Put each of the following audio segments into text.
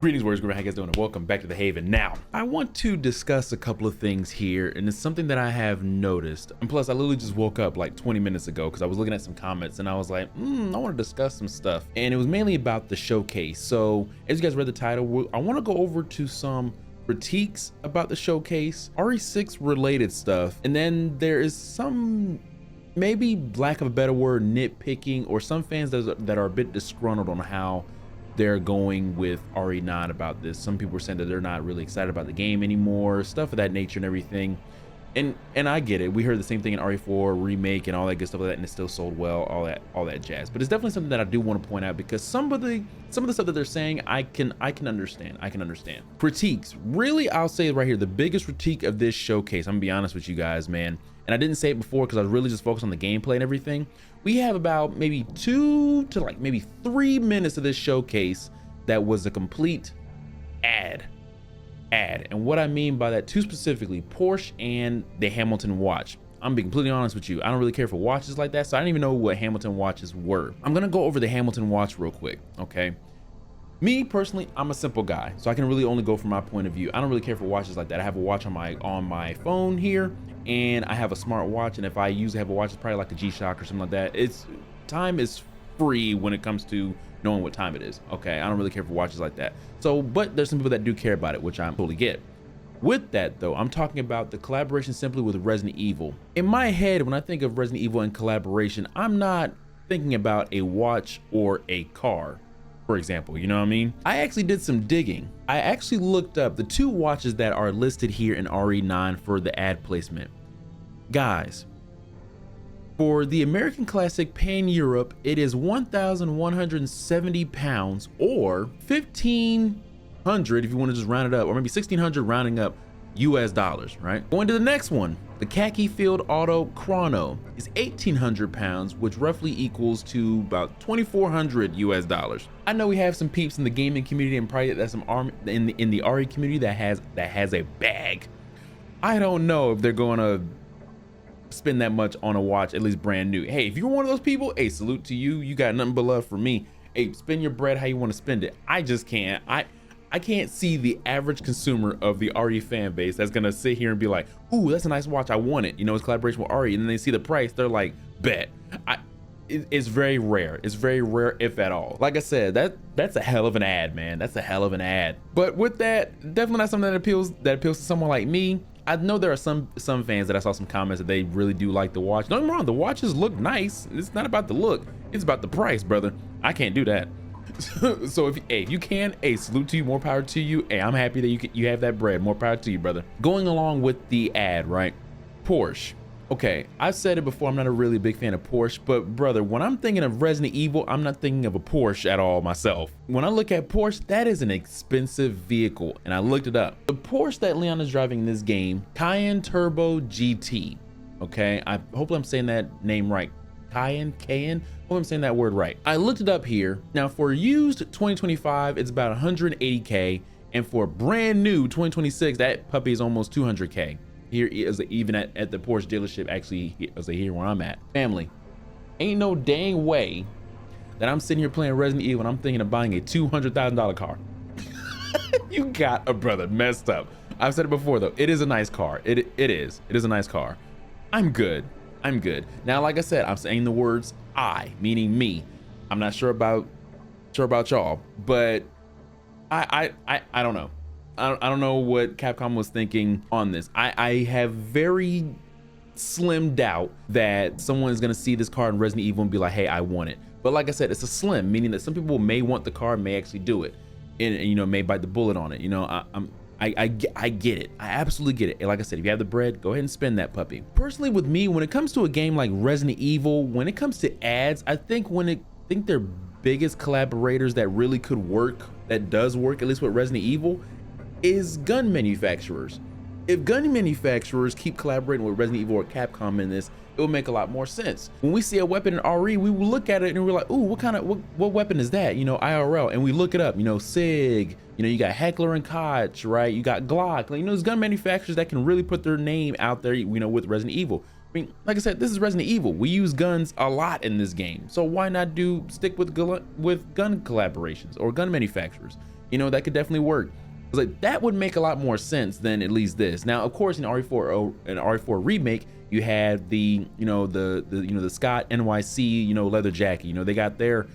Greetings, warriors. How you guys doing? And welcome back to the Haven. Now, I want to discuss a couple of things here, and it's something that I have noticed. And plus, I literally just woke up like 20 minutes ago because I was looking at some comments and I was like, I want to discuss some stuff. And it was mainly about the showcase. So, as you guys read the title, I want to go over to some critiques about the showcase, RE6 related stuff, and then there is some, maybe lack of a better word, nitpicking, or some fans that are a bit disgruntled on how they're going with RE9 about this. Some people are saying that they're not really excited about the game anymore, stuff of that nature and everything. And I get it. We heard the same thing in RE4 remake and all that good stuff like that, and it still sold well, all that jazz. But it's definitely something that I do want to point out because some of the stuff that they're saying, I can understand. Critiques, really, I'll say right here, the biggest critique of this showcase, I'm gonna be honest with you guys, man. And I didn't say it before because I was really just focused on the gameplay and everything. We have about maybe 2 to like maybe 3 minutes of this showcase that was a complete ad. And what I mean by that, too specifically, Porsche and the Hamilton watch. I'm being completely honest with you. I don't really care for watches like that, so I didn't even know what Hamilton watches were. I'm gonna go over the Hamilton watch real quick, okay? Me personally, I'm a simple guy, so I can really only go from my point of view. I don't really care for watches like that. I have a watch on my phone here, and I have a smart watch, and if I usually have a watch, it's probably like a G-Shock or something like that. Time is free when it comes to knowing what time it is, okay? I don't really care for watches like that. So, but there's some people that do care about it, which I totally get. With that though, I'm talking about the collaboration simply with Resident Evil. In my head, when I think of Resident Evil and collaboration, I'm not thinking about a watch or a car, for example, you know what I mean? I actually did some digging. I actually looked up the 2 watches that are listed here in RE9 for the ad placement. Guys, for the American Classic Pan Europe, it is 1,170 pounds or 1,500 if you want to just round it up, or maybe 1,600 rounding up US dollars, right? Going to the next one, the Khaki Field Auto Chrono is 1,800 pounds, which roughly equals to about 2,400 US dollars. I know we have some peeps in the gaming community and probably that's some in the RE community that has a bag. I don't know if they're going to spend that much on a watch, at least brand new. Hey, if you're one of those people, hey, salute to you. You got nothing but love for me. Hey, spend your bread how you want to spend it. I just can't. I can't see the average consumer of the RE fan base that's gonna sit here and be like, ooh, that's a nice watch, I want it. You know, it's collaboration with RE, and then they see the price, they're like, bet. It's very rare. It's very rare, if at all. Like I said, that's a hell of an ad, man. That's a hell of an ad. But with that, definitely not something that appeals to someone like me. I know there are some fans that I saw some comments that they really do like the watch. Don't get me wrong, the watches look nice. It's not about the look, it's about the price, brother. I can't do that. So if you can, hey, salute to you, more power to you. Hey, I'm happy that you have that bread. More power to you, brother. Going along with the ad, right? Porsche. Okay, I've said it before, I'm not a really big fan of Porsche, but brother, when I'm thinking of Resident Evil, I'm not thinking of a Porsche at all myself. When I look at Porsche, that is an expensive vehicle, and I looked it up. The Porsche that Leon is driving in this game, Cayenne Turbo GT, okay? Hopefully I'm saying that name right. Cayenne? Hope I'm saying that word right. I looked it up here. Now for used 2025, it's about 180K, and for brand new 2026, that puppy is almost 200K. Here is even at the Porsche dealership, actually, as here where I'm at. Family, ain't no dang way that I'm sitting here playing Resident Evil and I'm thinking of buying a $200,000 car. You got a brother messed up. I've said it before though, it is a nice car. It is a nice car. I'm good. Now, like I said, I'm saying the words I, meaning me. I'm not sure about y'all, but I don't know. I don't know what Capcom was thinking on this. I have very slim doubt that someone is gonna see this car in Resident Evil and be like, hey, I want it. But like I said, it's a slim, meaning that some people may want the car, may actually do it, and you know, may bite the bullet on it. You know, I get it. I absolutely get it. And like I said, if you have the bread, go ahead and spend that puppy. Personally, with me, when it comes to a game like Resident Evil, when it comes to ads, I think their biggest collaborators that really could work, that does work, at least with Resident Evil, is gun manufacturers. If gun manufacturers keep collaborating with Resident Evil or Capcom in this, it will make a lot more sense. When we see a weapon in RE, we will look at it and we're like, ooh, what weapon is that? You know, IRL, and we look it up, you know, SIG, you know, you got Heckler and Koch, right? You got Glock, you know, there's gun manufacturers that can really put their name out there, you know, with Resident Evil. I mean, like I said, this is Resident Evil. We use guns a lot in this game, so why not stick with gun collaborations or gun manufacturers? You know, that could definitely work. It's like that would make a lot more sense than at least this. Now, of course, in RE4 remake, you had the the Scott NYC leather jacket. You know, they got their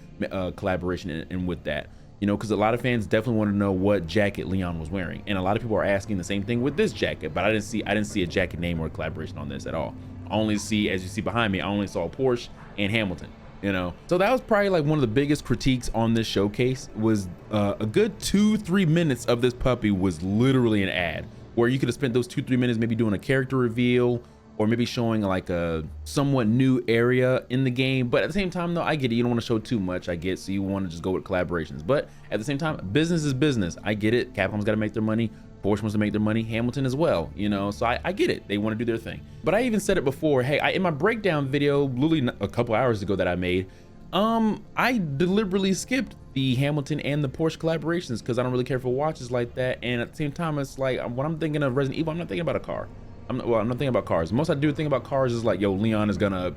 collaboration in with that. You know, because a lot of fans definitely want to know what jacket Leon was wearing, and a lot of people are asking the same thing with this jacket. But I didn't see a jacket name or a collaboration on this at all. I only see, as you see behind me, I only saw Porsche and Hamilton. You know, so that was probably like one of the biggest critiques on this showcase. Was a good 2-3 minutes of this puppy was literally an ad, where you could have spent those 2-3 minutes maybe doing a character reveal, or maybe showing like a somewhat new area in the game. But at the same time though, I get it, you don't want to show too much, I get, so you want to just go with collaborations. But at the same time, business is business. I get it, Capcom's got to make their money, Porsche wants to make their money, Hamilton as well, you know, so I get it, they want to do their thing. But I even said it before, hey, in my breakdown video literally a couple hours ago that I made, I deliberately skipped the Hamilton and the Porsche collaborations because I don't really care for watches like that. And at the same time, it's like when I'm thinking of Resident Evil, I'm not thinking about a car. I'm not thinking about cars. Most I do think about cars is like, yo, Leon is gonna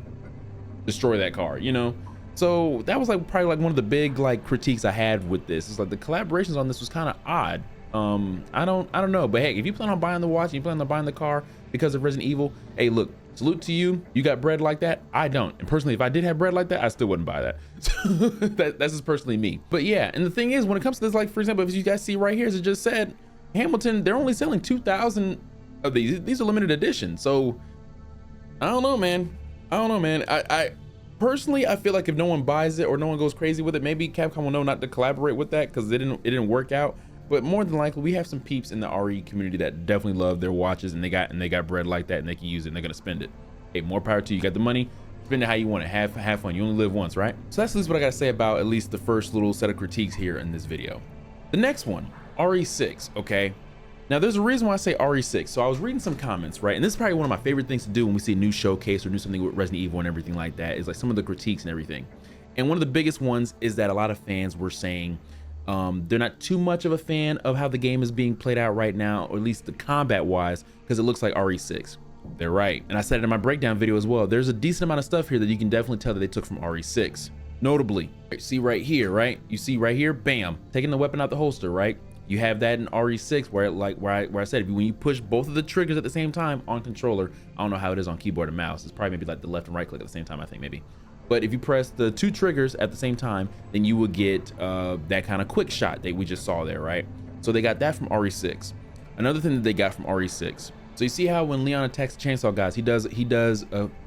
destroy that car, you know? So that was like probably like one of the big like critiques I had with this. It's like the collaborations on this was kind of odd. I don't know, but hey, if you plan on buying the watch and you plan on buying the car because of Resident Evil, hey, look, salute to you. You got bread like that. I don't. And personally, if I did have bread like that, I still wouldn't buy that. That's just personally me. But yeah, and the thing is, when it comes to this, like for example, if you guys see right here, as it just said, Hamilton, they're only selling 2,000 of these. These are limited edition. So I don't know, man. I personally, I feel like if no one buys it or no one goes crazy with it, maybe Capcom will know not to collaborate with that because it didn't work out. But more than likely, we have some peeps in the RE community that definitely love their watches, and they got bread like that, and they can use it, and they're gonna spend it. Hey, more power to you. You got the money, spend it how you want it. Have fun. You only live once, right? So that's at least what I gotta say about at least the first little set of critiques here in this video. The next one, RE6. Okay. Now there's a reason why I say RE6. So I was reading some comments, right? And this is probably one of my favorite things to do when we see a new showcase or do something with Resident Evil and everything like that, is like some of the critiques and everything. And one of the biggest ones is that a lot of fans were saying they're not too much of a fan of how the game is being played out right now, or at least the combat wise, because it looks like RE6. They're right. And I said it in my breakdown video as well. There's a decent amount of stuff here that you can definitely tell that they took from RE6. Notably, see right here, right? You see right here, bam, taking the weapon out the holster, right? You have that in RE6 where I said when you push both of the triggers at the same time on controller, I don't know how it is on keyboard and mouse. It's probably maybe like the left and right click at the same time, I think maybe. But if you press the two triggers at the same time, then you would get that kind of quick shot that we just saw there, right? So they got that from RE6. Another thing that they got from RE6. So you see how when Leon attacks the chainsaw guys, he does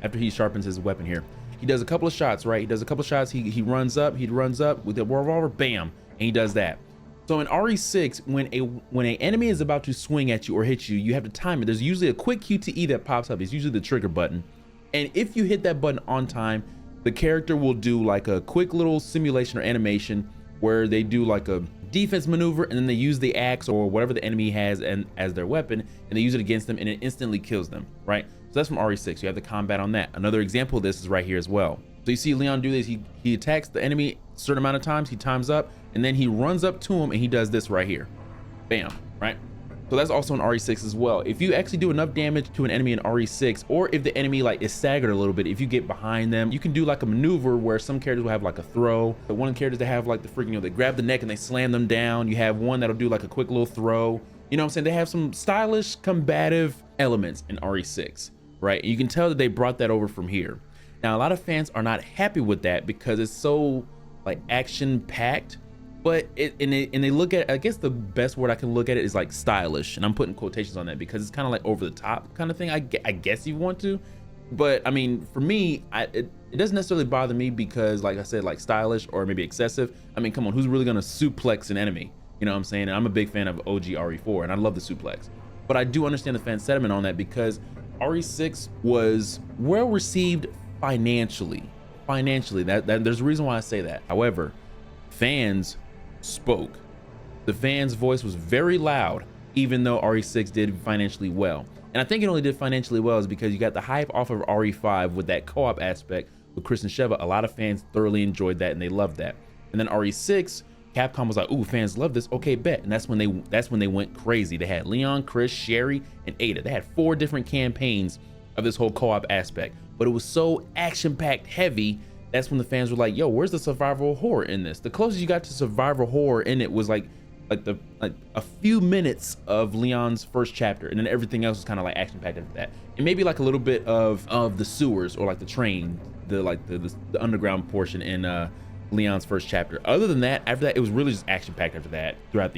after he sharpens his weapon here, he does a couple of shots, right? He does a couple of shots. He runs up with the revolver, bam, and he does that. So in RE6, when an enemy is about to swing at you or hit you, you have to time it. There's usually a quick QTE that pops up. It's usually the trigger button, and if you hit that button on time, the character will do like a quick little simulation or animation where they do like a defense maneuver, and then they use the axe or whatever the enemy has as their weapon, and they use it against them, and it instantly kills them, right? So that's from RE6. You have the combat on that. Another example of this is right here as well. So you see Leon do this. He attacks the enemy a certain amount of times, he times up, and then he runs up to him and he does this right here. Bam, right? So that's also in RE6 as well. If you actually do enough damage to an enemy in RE6, or if the enemy like is staggered a little bit, if you get behind them, you can do like a maneuver where some characters will have like a throw. But one of the characters that have like the freaking, they grab the neck and they slam them down. You have one that'll do like a quick little throw. You know what I'm saying? They have some stylish combative elements in RE6, right? And you can tell that they brought that over from here. Now, a lot of fans are not happy with that because it's so like action packed. But they look at, I guess the best word I can look at it is like stylish, and I'm putting quotations on that because it's kind of like over the top kind of thing. I guess you want to, but I mean, for me, it doesn't necessarily bother me because, like I said, like stylish or maybe excessive. I mean, come on, who's really gonna suplex an enemy? You know what I'm saying? And I'm a big fan of OG RE4, and I love the suplex. But I do understand the fan sentiment on that because RE6 was well received financially. That there's a reason why I say that. However, fans spoke. The fans' voice was very loud, even though RE6 did financially well. And I think it only did financially well is because you got the hype off of RE5 with that co-op aspect with Chris and Sheva. A lot of fans thoroughly enjoyed that and they loved that. And then RE6, Capcom was like, ooh, fans love this, okay, bet. And that's when they went crazy. They had Leon, Chris, Sherry, and Ada. They had 4 different campaigns of this whole co-op aspect, but it was so action-packed heavy. That's when the fans were like, yo, where's the survival horror in this? The closest you got to survival horror in it was like like a few minutes of Leon's first chapter, and then everything else is kind of like action packed after that, and maybe like a little bit of the sewers or like the train, the underground portion in Leon's first chapter. Other than that, after that, it was really just action packed after that throughout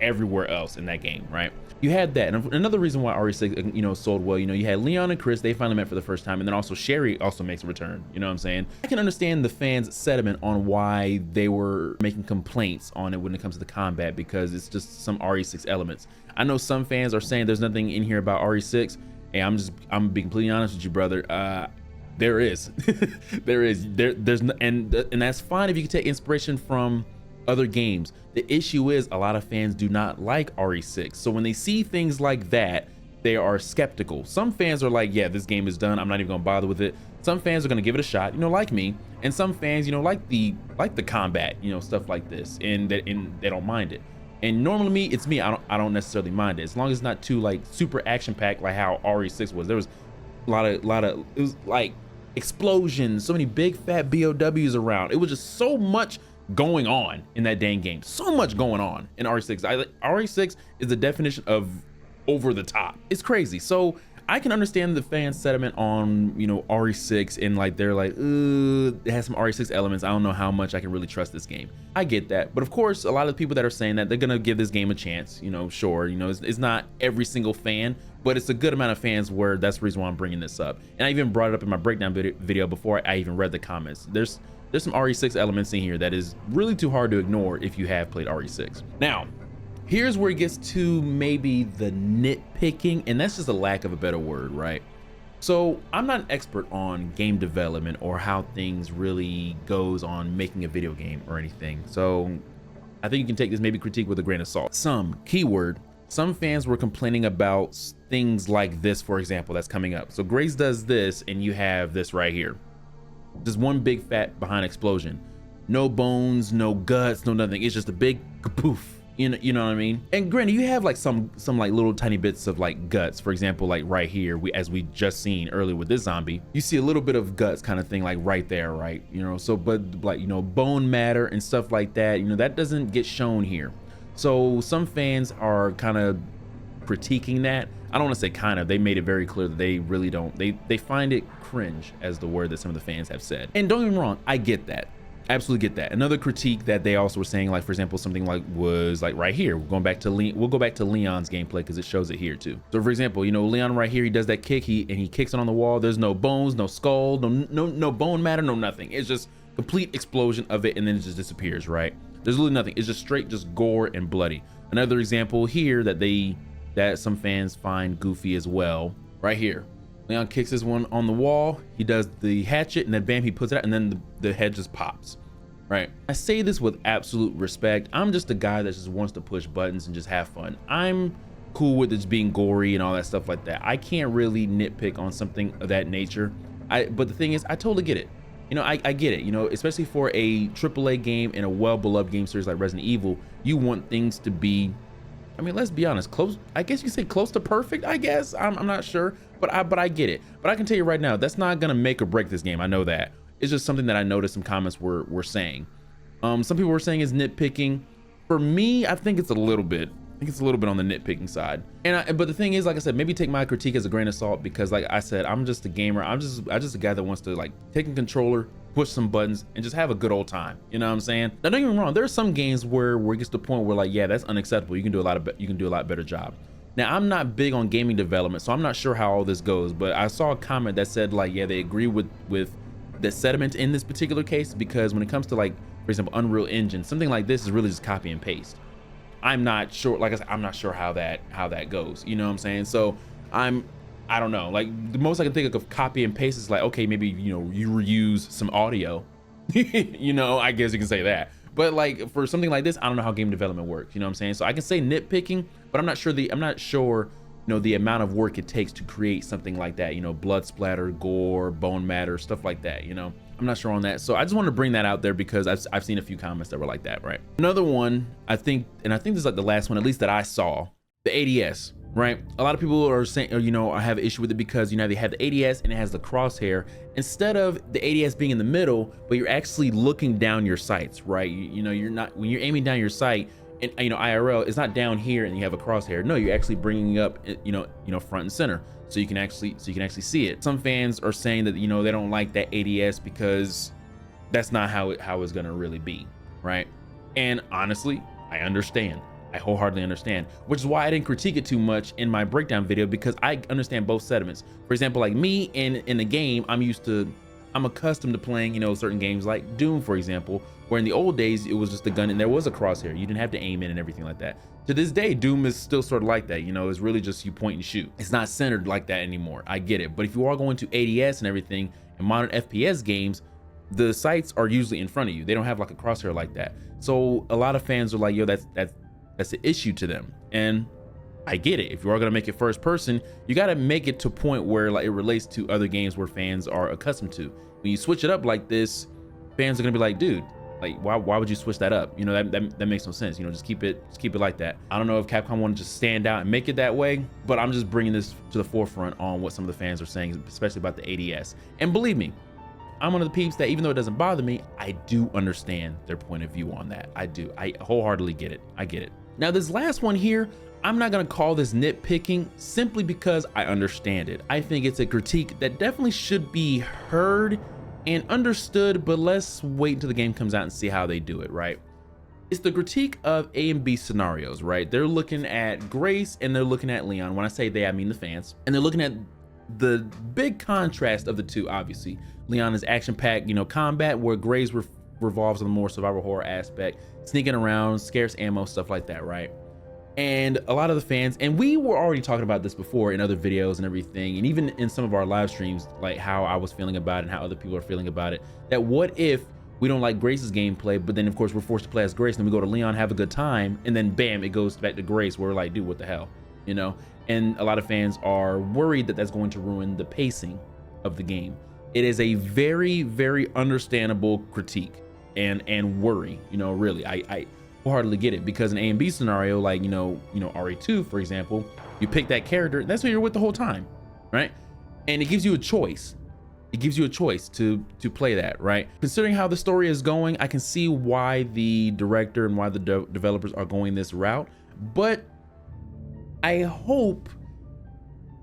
everywhere else in that game, right? You had that, and another reason why RE6 sold well, you had Leon and Chris, they finally met for the first time, and then also Sherry also makes a return. You know what I'm saying? I can understand the fans' sentiment on why they were making complaints on it when it comes to the combat, because it's just some RE6 elements. I know some fans are saying there's nothing in here about RE6. Hey, I'm being completely honest with you, brother. There is. there's no, and that's fine if you can take inspiration from other games. The issue is a lot of fans do not like RE6, so when they see things like that, they are skeptical. Some fans are like, yeah, this game is done, I'm not even gonna bother with it. Some fans are gonna give it a shot, like me, and some fans like the combat, stuff like this, and they don't mind it. And normally it's me, I don't necessarily mind it, as long as it's not too like super action packed like how RE6 was. There was a lot of it was like explosions, so many big fat BOWs around. It was just so much going on in that dang game, so much going on in RE6. RE6 is the definition of over the top. It's crazy. So I can understand the fan sentiment on RE6, and like they're like, it has some RE6 elements, I don't know how much I can really trust this game. I get that, but of course a lot of the people that are saying that, they're gonna give this game a chance. Sure, it's not every single fan, but it's a good amount of fans where that's the reason why I'm bringing this up. And I even brought it up in my breakdown video before I even read the comments. There's some RE6 elements in here that is really too hard to ignore if you have played RE6. Now, here's where it gets to maybe the nitpicking, and that's just a lack of a better word, right? So I'm not an expert on game development or how things really goes on making a video game or anything. So I think you can take this maybe critique with a grain of salt. Some fans were complaining about things like this, for example, that's coming up. So Grace does this, and you have this right here. Just one big fat behind explosion. No bones, no guts, no nothing. It's just a big kapoof. You know what I mean? And granted, you have like some like little tiny bits of like guts. For example, like right here, as we just seen earlier with this zombie, you see a little bit of guts kind of thing, like right there, right? So but like bone matter and stuff like that, that doesn't get shown here. So some fans are kind of critiquing that. I don't want to say kind of, they made it very clear that they really don't, they find it cringe, as the word that some of the fans have said. And don't get me wrong, I get that. Absolutely get that. Another critique that they also were saying, like for example, something like was like right here. We'll go back to Leon's gameplay because it shows it here too. So for example, Leon right here, he does that kick, and he kicks it on the wall. There's no bones, no skull, no bone matter, no nothing. It's just complete explosion of it, and then it just disappears, right? There's really nothing. It's just straight, just gore and bloody. Another example here that some fans find goofy as well, right here. Leon kicks this one on the wall, he does the hatchet, and then bam, he puts it out, and then the head just pops, right? I say this with absolute respect. I'm just a guy that just wants to push buttons and just have fun. I'm cool with it being gory and all that stuff like that. I can't really nitpick on something of that nature. But the thing is, I totally get it. I get it, especially for a AAA game and a well-beloved game series like Resident Evil, you want things to be, I mean, let's be honest, close, I guess you could say close to perfect, I guess. I'm not sure, but I get it. But I can tell you right now, that's not gonna make or break this game. I know that. It's just something that I noticed some comments were saying. Some people were saying it's nitpicking. For me, I think it's a little bit. I think it's a little bit on the nitpicking side. But the thing is, like I said, maybe take my critique as a grain of salt, because like I said, I'm just a gamer. I'm just a guy that wants to like take a controller, push some buttons, and just have a good old time. You know what I'm saying? Now don't get me wrong, there are some games where it gets to the point where like, yeah, that's unacceptable. You can do a lot better job. Now I'm not big on gaming development, so I'm not sure how all this goes, but I saw a comment that said like, yeah, they agree with the sentiment in this particular case, because when it comes to like, for example, Unreal Engine, something like this is really just copy and paste. I'm not sure, like I said, I'm not sure how that goes. You know what I'm saying? So I don't know. Like the most I can think of copy and paste is like, okay, maybe you reuse some audio. I guess you can say that. But like for something like this, I don't know how game development works. You know what I'm saying? So I can say nitpicking, but I'm not sure the amount of work it takes to create something like that. Blood splatter, gore, bone matter, stuff like that. I'm not sure on that. So I just wanted to bring that out there because I've seen a few comments that were like that, right? Another one, I think this is like the last one, at least that I saw, the ADS, right? A lot of people are saying, I have an issue with it because, they have the ADS and it has the crosshair instead of the ADS being in the middle, but you're actually looking down your sights, right? You're not, when you're aiming down your sight, and IRL, it's not down here and you have a crosshair. No, you're actually bringing it up, front and center, so you can actually see it. Some fans are saying that they don't like that ADS because that's not how it's gonna really be, right? And honestly, I understand. I wholeheartedly understand, which is why I didn't critique it too much in my breakdown video, because I understand both sentiments. For example, like me in the game, I'm accustomed to playing, certain games like Doom, for example, where in the old days it was just a gun and there was a crosshair. You didn't have to aim in and everything like that. To this day, Doom is still sort of like that. It's really just you point and shoot. It's not centered like that anymore. I get it. But if you are going to ADS and everything in modern FPS games, the sights are usually in front of you. They don't have like a crosshair like that. So a lot of fans are like, yo, that's an issue to them. And I get it. If you are gonna make it first person, you gotta make it to a point where like it relates to other games where fans are accustomed to. When you switch it up like this, fans are gonna be like, dude, like why would you switch that up? That makes no sense. Just keep it like that. I don't know if Capcom wanted to just stand out and make it that way, but I'm just bringing this to the forefront on what some of the fans are saying, especially about the ADS. And believe me, I'm one of the peeps that, even though it doesn't bother me, I do understand their point of view on that. I do. I wholeheartedly get it. I get it. Now, this last one here, I'm not gonna call this nitpicking, simply because I understand it. I think it's a critique that definitely should be heard and understood, but let's wait until the game comes out and see how they do it, right? It's the critique of A and B scenarios, right? They're looking at Grace and they're looking at Leon. When I say they, I mean the fans. And they're looking at the big contrast of the two, obviously. Leon is action-packed, combat, where Grace revolves on the more survival horror aspect, sneaking around, scarce ammo, stuff like that, right? And a lot of the fans, and we were already talking about this before in other videos and everything, and even in some of our live streams, like how I was feeling about it and how other people are feeling about it, that what if we don't like Grace's gameplay, but then of course we're forced to play as Grace, and then we go to Leon, have a good time, and then bam, it goes back to Grace, where we're like, dude, what the hell, And a lot of fans are worried that that's going to ruin the pacing of the game. It is a very, very understandable critique and worry, really. I wholeheartedly get it, because in A and B scenario, like, RE2, for example, you pick that character, that's who you're with the whole time, right? And it gives you a choice. It gives you a choice to play that, right? Considering how the story is going, I can see why the director and why the developers are going this route, but I hope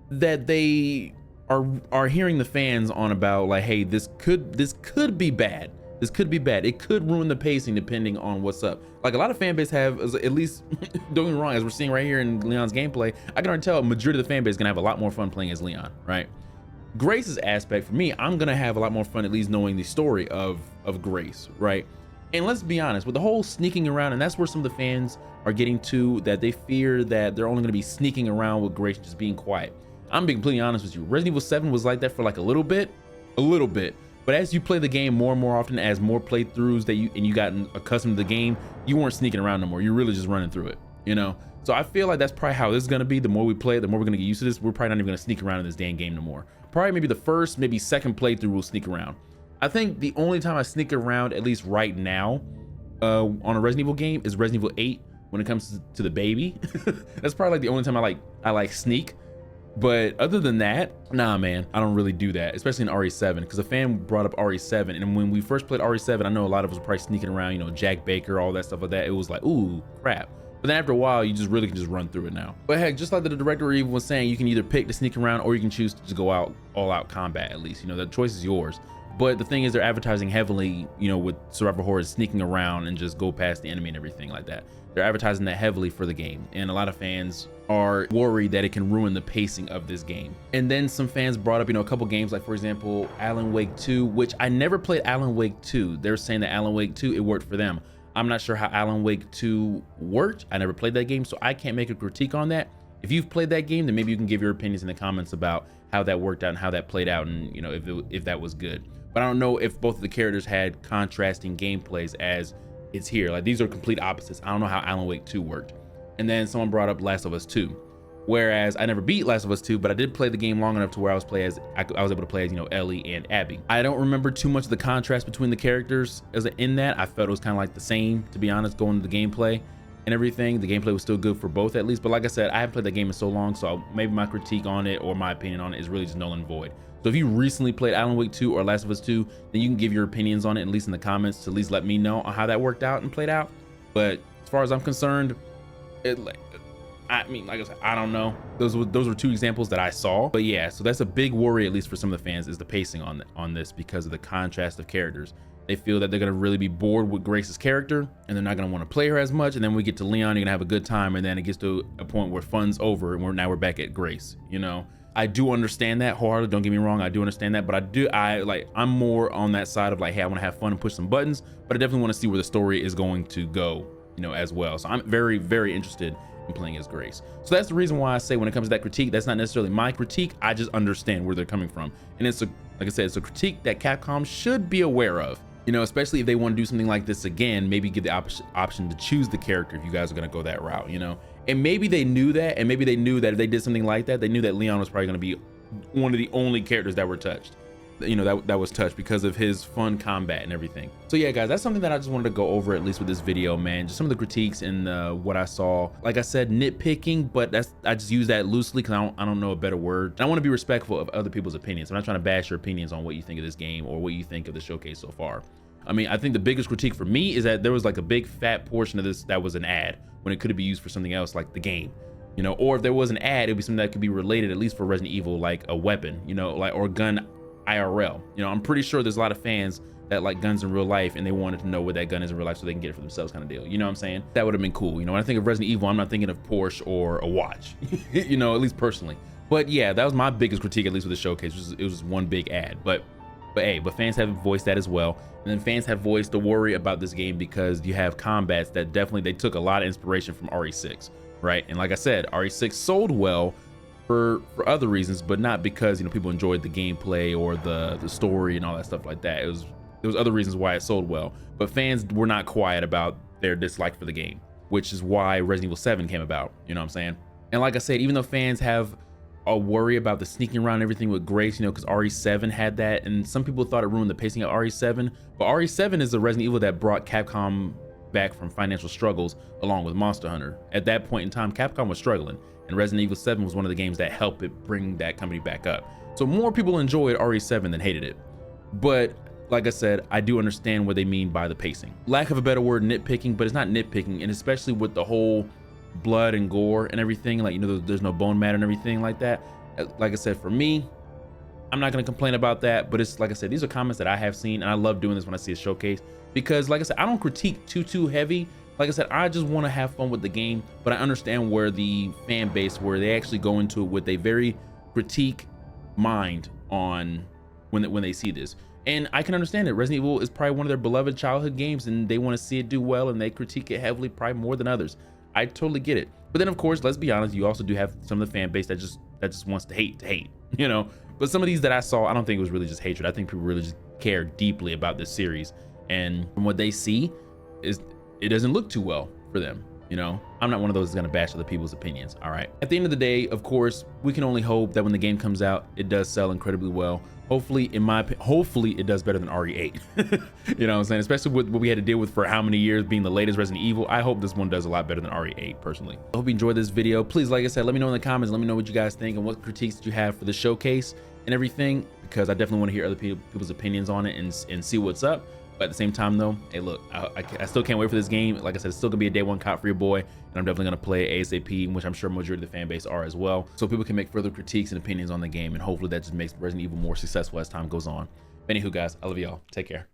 that they are hearing the fans on about like, hey, this could be bad. This could be bad. It could ruin the pacing depending on what's up. Like, a lot of fan base have, at least, don't get me wrong, as we're seeing right here in Leon's gameplay, I can already tell a majority of the fan base is gonna have a lot more fun playing as Leon, right? Grace's aspect, for me, I'm gonna have a lot more fun at least knowing the story of Grace, right? And let's be honest, with the whole sneaking around, and that's where some of the fans are getting to, that they fear that they're only gonna be sneaking around with Grace just being quiet. I'm being completely honest with you. Resident Evil 7 was like that for like a little bit. But as you play the game more and more often, as more playthroughs that you got accustomed to the game, you weren't sneaking around no more. You're really just running through it, So I feel like that's probably how this is gonna be. The more we play it, the more we're gonna get used to this. We're probably not even gonna sneak around in this damn game no more. Probably maybe the first, maybe second playthrough we'll sneak around. I think the only time I sneak around, at least right now, on a Resident Evil game is Resident Evil 8 when it comes to the baby. That's probably like the only time I like sneak. But other than that, nah, man, I don't really do that, especially in RE7, because a fan brought up RE7, and when we first played RE7, I know a lot of us were probably sneaking around, Jack Baker, all that stuff like that. It was like, ooh, crap. But then after a while, you just really can just run through it now. But heck, just like the director even was saying, you can either pick to sneak around or you can choose to just go all out combat, at least. The choice is yours. But the thing is, they're advertising heavily, with survival horror, sneaking around and just go past the enemy and everything like that. They're advertising that heavily for the game, and a lot of fans are worried that it can ruin the pacing of this game. And then some fans brought up, a couple games, like for example, Alan Wake 2, which I never played Alan Wake 2. They're saying that Alan Wake 2, it worked for them. I'm not sure how Alan Wake 2 worked. I never played that game, so I can't make a critique on that. If you've played that game, then maybe you can give your opinions in the comments about how that worked out and how that played out, and if that was good. But I don't know if both of the characters had contrasting gameplays as it's here. Like, these are complete opposites. I don't know how Alan Wake 2 worked. And then someone brought up Last of Us 2. Whereas I never beat Last of Us 2, but I did play the game long enough to where I was able to play as Ellie and Abby. I don't remember too much of the contrast between the characters as in that. I felt it was kind of like the same, to be honest, going to the gameplay and everything. The gameplay was still good for both at least. But like I said, I haven't played that game in so long, so maybe my critique on it or my opinion on it is really just null and void. So if you recently played Alan Wake 2 or Last of Us 2, then you can give your opinions on it, at least in the comments, to at least let me know on how that worked out and played out. But As far as I'm concerned, I mean, like I said, I don't know. Those were two examples that I saw. But yeah, so that's a big worry, at least for some of the fans, is the pacing on this because of the contrast of characters. They feel that they're gonna really be bored with Grace's character and they're not gonna want to play her as much. And then we get to Leon, you're gonna have a good time, and then it gets to a point where fun's over and we're back at Grace, you know? I do understand that wholeheartedly, don't get me wrong, I do understand that, but I'm more on that side of like, hey, I want to have fun and push some buttons, but I definitely want to see where the story is going to go, you know, as well. So I'm very, very interested in playing as Grace. So that's the reason why I say when it comes to that critique, that's not necessarily my critique. I just understand where they're coming from. And it's like I said, it's a critique that Capcom should be aware of, you know, especially if they want to do something like this again, maybe give the option to choose the character if you guys are going to go that route, you know. And maybe they knew that, and maybe they knew that if they did something like that, they knew that Leon was probably going to be one of the only characters that were touched, you know, that was touched because of his fun combat and everything. So yeah, guys, that's something that I just wanted to go over, at least with this video, man. Just some of the critiques and what I saw. Like I said, nitpicking, but I just use that loosely because I don't know a better word. And I want to be respectful of other people's opinions. I'm not trying to bash your opinions on what you think of this game or what you think of the showcase so far. I mean, I think the biggest critique for me is that there was like a big fat portion of this that was an ad when it could be used for something else like the game, you know, or if there was an ad, it'd be something that could be related, at least for Resident Evil, like a weapon, you know, like, or gun IRL. You know, I'm pretty sure there's a lot of fans that like guns in real life and they wanted to know what that gun is in real life so they can get it for themselves, kind of deal. You know what I'm saying? That would have been cool. You know, when I think of Resident Evil, I'm not thinking of Porsche or a watch, you know, at least personally. But yeah, that was my biggest critique, at least with the showcase. It was just one big ad. But fans have voiced that as well. And then fans have voiced the worry about this game because you have combats that definitely, they took a lot of inspiration from RE6, right? And like I said, RE6 sold well for other reasons, but not because, you know, people enjoyed the gameplay or the story and all that stuff like that. There was other reasons why it sold well, but fans were not quiet about their dislike for the game, which is why Resident Evil 7 came about, you know what I'm saying? And like I said, even though fans have a worry about the sneaking around and everything with Grace, you know, because RE7 had that, and some people thought it ruined the pacing of RE7, but RE7 is the Resident Evil that brought Capcom back from financial struggles along with Monster Hunter. At that point in time, Capcom was struggling, and Resident Evil 7 was one of the games that helped it bring that company back up. So more people enjoyed RE7 than hated it. But like I said, I do understand what they mean by the pacing. Lack of a better word, nitpicking, but it's not nitpicking, and especially with the whole blood and gore and everything, like, you know, there's no bone matter and everything like that. Like I said, for me, I'm not going to complain about that, but it's like I said, these are comments that I have seen, and I love doing this when I see a showcase because, like I said, I don't critique too heavy. Like I said, I just want to have fun with the game, but I understand where the fan base, where they actually go into it with a very critique mind on when they see this. And I can understand it. Resident Evil is probably one of their beloved childhood games, and they want to see it do well, and they critique it heavily, probably more than others. I totally get it. But then, of course, let's be honest, you also do have some of the fan base that just wants to hate, you know. But some of these that I saw, I don't think it was really just hatred. I think people really just care deeply about this series, and from what they see, it doesn't look too well for them. You know, I'm not one of those that's gonna bash other people's opinions. All right. At the end of the day, of course, we can only hope that when the game comes out, it does sell incredibly well. Hopefully, in my opinion, hopefully it does better than RE8. You know what I'm saying? Especially with what we had to deal with for how many years being the latest Resident Evil. I hope this one does a lot better than RE8 personally. I hope you enjoyed this video. Please, like I said, let me know in the comments. Let me know what you guys think and what critiques that you have for the showcase and everything, because I definitely want to hear other people's opinions on it and see what's up. But at the same time though, hey look, I still can't wait for this game. Like I said, it's still gonna be a day one cop for your boy, and I'm definitely gonna play ASAP, which I'm sure majority of the fan base are as well, so people can make further critiques and opinions on the game, and hopefully that just makes Resident Evil more successful as time goes on. Anywho guys, I love y'all, take care.